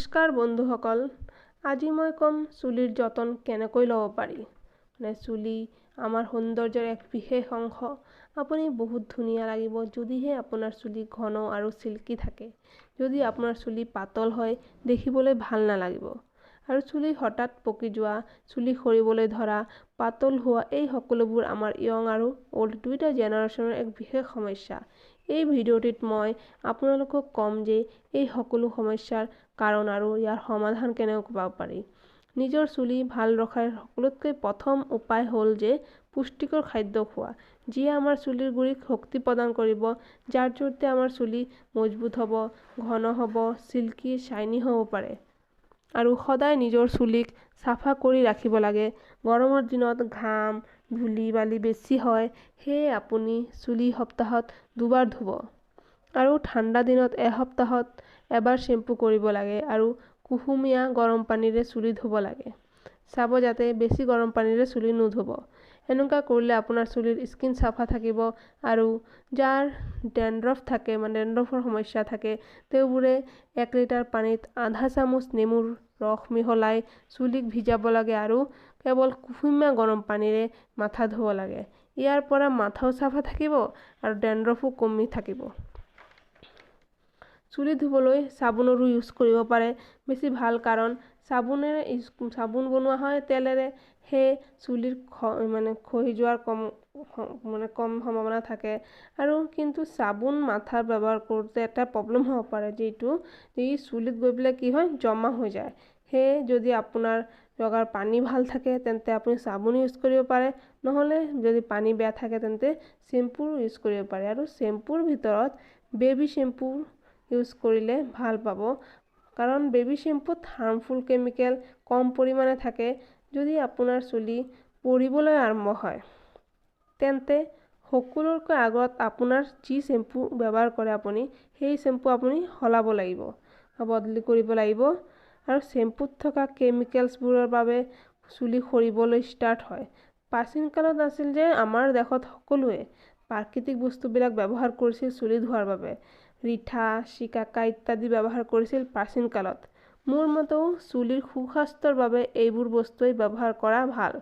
নমস্কাৰ বন্ধুসকল, আজি মই কম চুলিৰ যতন কেনেকৈ ল'ব পাৰি। চুলি আমাৰ সৌন্দৰ্যৰ এক বিশেষ অংশ। আপুনি বহুত ধুনীয়া লাগিব যদিহে আপোনাৰ চুলি ঘন আৰু চিল্কি থাকে। যদি আপোনাৰ চুলি পাতল হয়, দেখিবলৈ ভাল নালাগিব। আৰু চুলি হঠাৎ পকি যোৱা, চুলি সৰিবলৈ ধৰা, পাতল হোৱা এই সকলোবোৰ আমাৰ য়ং আৰু অল্ড দুয়োটা জেনেৰেশ্যনৰ এক বিশেষ সমস্যা। এই ভিডিঅ'টিত মই আপোনালোকক ক'ম যে এই সকলো সমস্যাৰ কাৰণ আৰু ইয়াৰ সমাধান কেনেকৈ পাব পাৰি। নিজৰ চুলি ভাল ৰখাৰ সকলোতকৈ প্ৰথম উপায় হ'ল যে পুষ্টিকৰ খাদ্য খোৱা, যিয়ে আমাৰ চুলিৰ গুৰিক শক্তি প্ৰদান কৰিব, যাৰ জৰিয়তে আমাৰ চুলি মজবুত হ'ব, ঘন হ'ব, চিল্কি শ্বাইনি হ'ব পাৰে। আৰু সদায় নিজৰ চুলিক চাফা কৰি ৰাখিব লাগে। গৰমৰ দিনত ঘাম, ধূলি বালি বেছি হয়, সেয়ে আপুনি চুলি সপ্তাহত 2 বাৰ ধুব। আৰু ঠাণ্ডা দিনত এসপ্তাহত এবাৰ শ্বেম্পু কৰিব লাগে আৰু কুহুমীয়া গৰম পানীৰে চুলি ধুব লাগে। চাব যাতে বেছি গৰম পানীৰে চুলি নুধুব। এনেকুৱা কৰিলে আপোনাৰ চুলিৰ স্কিন চাফা থাকিব আৰু যাৰ ডেণ্ড্ৰফ থাকে, ডেণ্ড্ৰফৰ সমস্যা থাকে, তেওঁবোৰে 1 লিটাৰ পানীত আধা চামুচ নেমুৰ ৰস মিহলাই চুলিক ভিজাব লাগে আৰু কেৱল কুহুমীয়া গৰম পানীৰে মাথা ধুব লাগে। ইয়াৰ পৰা মাথাও চাফা থাকিব আৰু ডেণ্ড্ৰফো কমি থাকিব। চুলি ধুবলৈ চাবোনৰো ইউজ কৰিব পাৰে, বেছি ভাল, কাৰণ চাবোন বনোৱা হয় তেলেৰে, সেয়ে চুলিৰ খহি যোৱাৰ কম সম্ভাৱনা থাকে। আৰু কিন্তু চাবোন মাথাত ব্যৱহাৰ কৰোঁতে এটা প্ৰব্লেম হ'ব পাৰে, যিটো চুলিত গৈ পেলাই কি হয়, জমা হৈ যায়। সেয়ে যদি আপোনাৰ জগাৰ পানী ভাল থাকে তেন্তে আপুনি চাবোন ইউজ কৰিব পাৰে, নহ'লে যদি পানী বেয়া থাকে তেন্তে শ্বেম্পু ইউজ কৰিব পাৰে। আৰু শ্বেম্পুৰ ভিতৰত বেবী শ্বেম্পু ইউজ কৰিলে ভাল পাব, কাৰণ বেবী শ্বেম্পুত হাৰ্মফুল কেমিকেল কম পৰিমাণে থাকে। যদি আপোনাৰ চুলি পৰিবলৈ আৰম্ভ হয়, তেন্তে সকলোতকৈ আগত আপোনাৰ যি শ্বেম্পু ব্যৱহাৰ কৰে আপুনি, সেই শ্বেম্পু আপুনি সলাব লাগিব বা বদলি কৰিব লাগিব। আৰু শ্বেম্পুত থকা কেমিকেলছবোৰৰ বাবে চুলি সৰিবলৈ ষ্টাৰ্ট হয়। প্ৰাচীন কালত আছিল যে আমাৰ দেশত সকলোৱে প্ৰাকৃতিক বস্তুবিলাক ব্যৱহাৰ কৰিছিল চুলি ধোৱাৰ বাবে। ৰিঠা, চিকাকা ইত্যাদি ব্যৱহাৰ কৰিছিল প্ৰাচীন কালত। মোৰ মতেও চুলিৰ সুস্বাস্থ্যৰ বাবে এইবোৰ বস্তুৱেই ব্যৱহাৰ কৰা ভাল।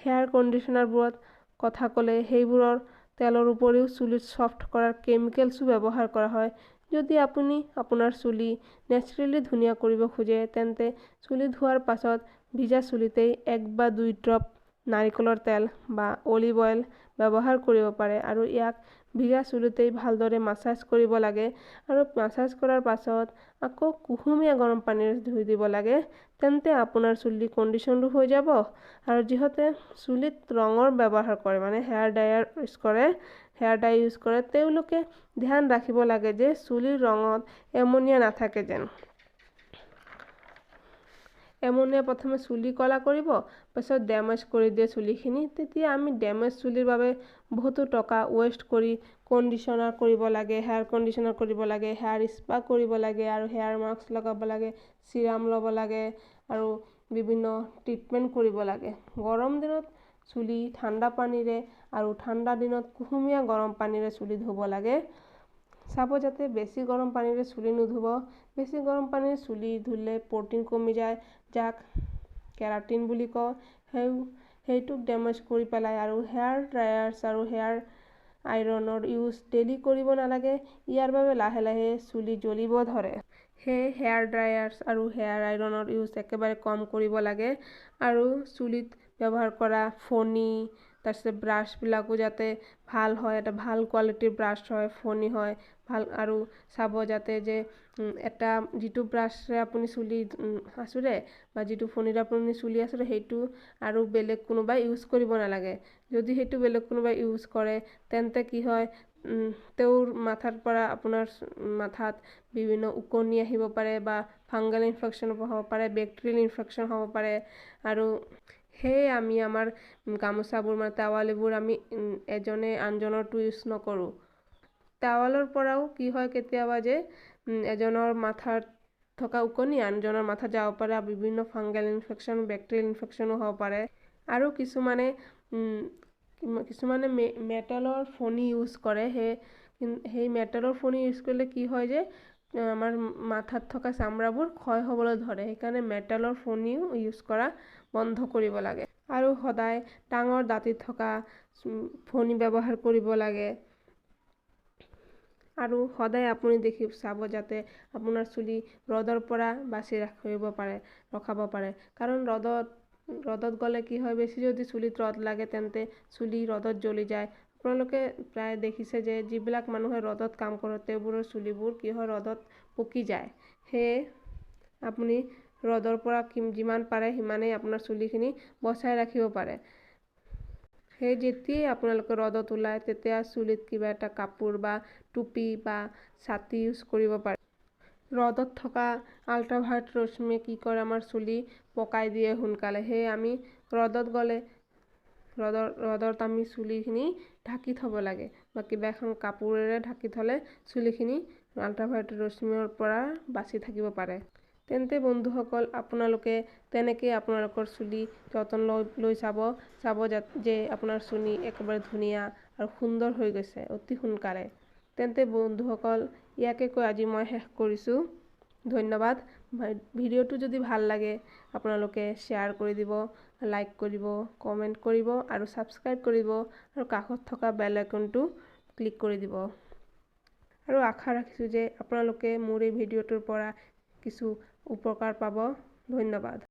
হেয়াৰ কণ্ডিশ্যনাৰবোৰত কথা ক'লে, সেইবোৰৰ তেলৰ উপৰিও চুলিত ছফ্ট কৰাৰ কেমিকেলছো ব্যৱহাৰ কৰা হয়। যদি আপুনি আপোনাৰ চুলি নেচাৰেলি ধুনীয়া কৰিব খোজে, তেন্তে চুলি ধোৱাৰ পাছত ভিজা চুলিতেই 1 বা 2 ড্ৰপ নাৰিকলৰ তেল বা অলিভ অইল ব্যৱহাৰ কৰিব পাৰে আৰু ইয়াক ভিজা চুলিতেই ভালদৰে মাছাজ কৰিব লাগে। আৰু মাছাজ কৰাৰ পাছত আকৌ কুহুমীয়া গৰম পানীৰে ধুই দিব লাগে। তেন্তে আপোনাৰ চুলিৰ কণ্ডিশ্যনটো হৈ যাব। আৰু যিহঁতে চুলিত ৰঙৰ ব্যৱহাৰ কৰে, হেয়াৰ ডাই ইউজ কৰে, তেওঁলোকে ধ্যান ৰাখিব লাগে যে চুলিৰ ৰঙত এমনিয়া নাথাকে যেন। এমনিয়া প্ৰথমে চুলি ক'লা কৰিব, পাছত ডেমেজ কৰি দিয়ে চুলিখিনি। তেতিয়া আমি ডেমেজ চুলিৰ বাবে বহুতো টকা ৱেষ্ট কৰি কণ্ডিশ্যনাৰ কৰিব লাগে, হেয়াৰ কণ্ডিশ্যনাৰ কৰিব লাগে, হেয়াৰ স্পা কৰিব লাগে আৰু হেয়াৰ মাস্ক লগাব লাগে, চিৰাম ল'ব লাগে আৰু বিভিন্ন ট্ৰিটমেণ্ট কৰিব লাগে। গৰম দিনত চুলি ঠাণ্ডা পানীৰে আৰু ঠাণ্ডা দিনত কুহুমীয়া গৰম পানীৰে চুলি ধুব লাগে। চাব যাতে বেছি গৰম পানীৰে চুলি নুধুব। বেছি গৰম পানীৰে চুলি ধুলে প্ৰ'টিন কমি যায়, যাক কেৰাটিন বুলি কওঁ, সেইটোক ডেমেজ কৰি পেলায়। আৰু হেয়াৰ ড্ৰায়াৰ্ছ আৰু হেয়াৰ আইৰণৰ ইউজ ডেইলি কৰিব নালাগে। ইয়াৰ বাবে লাহে লাহে চুলি জ্বলিব ধৰে। সেয়ে হেয়াৰ ড্ৰায়াৰ্ছ আৰু হেয়াৰ আইৰণৰ ইউজ একেবাৰে কম কৰিব লাগে। আৰু চুলিত ব্যৱহাৰ কৰা ফণী, তাৰপিছত ব্ৰাছবিলাকো যাতে ভাল হয়, এটা ভাল কোৱালিটিৰ ব্ৰাছ হয়, ফণী হয় ভাল। আৰু চাব যাতে যে যিটো ব্ৰাছেৰে আপুনি চুলি আঁচুৰে বা যিটো ফণীৰে আপুনি চুলি আঁচুৰে, সেইটো আৰু বেলেগ কোনোবাই ইউজ কৰিব নালাগে। যদি সেইটো বেলেগ কোনোবাই ইউজ কৰে, তেন্তে কি হয়, তেওঁৰ মাথাৰ পৰা আপোনাৰ মাথাত বিভিন্ন ওকণি আহিব পাৰে বা ফাংগাল ইনফেকশ্যন হ'ব পাৰে, বেক্টেৰিয়েল ইনফেকশ্যন হ'ব পাৰে। আৰু সেয়ে আমি আমাৰ গামোচাবোৰ টাৱালীবোৰ আমি এজনে আনজনৰটো ইউজ নকৰোঁ। টাৱালৰ পৰাও কি হয় কেতিয়াবা যে এজনৰ মাথাত থকা ওকণি আনজনৰ মাথাত যাব পাৰে, বিভিন্ন ফাংগাল ইনফেকশ্যন, বেক্টেৰিয়েল ইনফেকশ্যনো হ'ব পাৰে। আৰু কিছুমানে মেটেলৰ ফণী ইউজ কৰে। সেই মেটেলৰ ফণী ইউজ কৰিলে কি হয় যে আমাৰ মাথাত থকা চামৰাবোৰ ক্ষয় হ'বলৈ ধৰে। সেইকাৰণে মেটেলৰ ফণিও ইউজ কৰা বন্ধ কৰিব লাগে আৰু সদায় ডাঙৰ দাঁতি থকা ফণি ব্যৱহাৰ কৰিব লাগে। আৰু সদায় আপুনি চাব যাতে আপোনাৰ চুলি ৰ'দৰ পৰা বাচি ৰখাব পাৰে। কাৰণ ৰ'দত গ'লে কি হয়, বেছি যদি চুলিত ৰ'দ লাগে তেন্তে চুলি ৰ'দত জ্বলি যায়। আপোনালোকে প্ৰায় দেখিছে যে যিবিলাক মানুহে ৰ'দত কাম কৰে তেওঁবোৰৰ চুলিবোৰ কি হয়, ৰ'দত পকি যায়। সেয়ে আপুনি ৰ'দৰ পৰা যিমান পাৰে সিমানেই আপোনাৰ চুলিখিনি বচাই ৰাখিব পাৰে। সেই যেতিয়াই আপোনালোকে ৰ'দত ওলায় তেতিয়া চুলিত কিবা এটা কাপোৰ বা টুপি বা ছাতি ইউজ কৰিব পাৰে। ৰ'দত থকা আল্ট্ৰাভায়লেট ৰশ্মিয়ে কি কৰে, আমাৰ চুলি পকাই দিয়ে সোনকালে। সেয়ে আমি ৰ'দত গ'লে ৰ'দত আমি চুলিখিনি ঢাকি থ'ব লাগে বা কিবা এখন কাপোৰেৰে ঢাকি থ'লে চুলিখিনি আল্ট্ৰাভায়লেট ৰশ্মিৰ পৰা বাচি থাকিব পাৰে। তেন্তে বন্ধুসকল, আপোনালোকে তেনেকৈ আপোনালোকৰ চুলি যতন লৈ চাব যে আপোনাৰ চুলি একেবাৰে ধুনীয়া আৰু সুন্দৰ হৈ গৈছে অতি সোনকালে। তেন্তে বন্ধুসকল, ইয়াকে কৈ আজি মই শেষ কৰিছোঁ। ধন্যবাদ। ভিডিঅ'টো যদি ভাল লাগে আপোনালোকে শ্বেয়াৰ কৰি দিব, লাইক কৰিব, কমেণ্ট কৰিব আৰু ছাবস্ক্ৰাইব কৰিব আৰু কাষত থকা বেল আইকনটো ক্লিক কৰি দিব। আৰু আশা ৰাখিছোঁ যে আপোনালোকে মোৰ এই ভিডিঅ'টোৰ পৰা কিছু উপকাৰ পাব। ধন্যবাদ।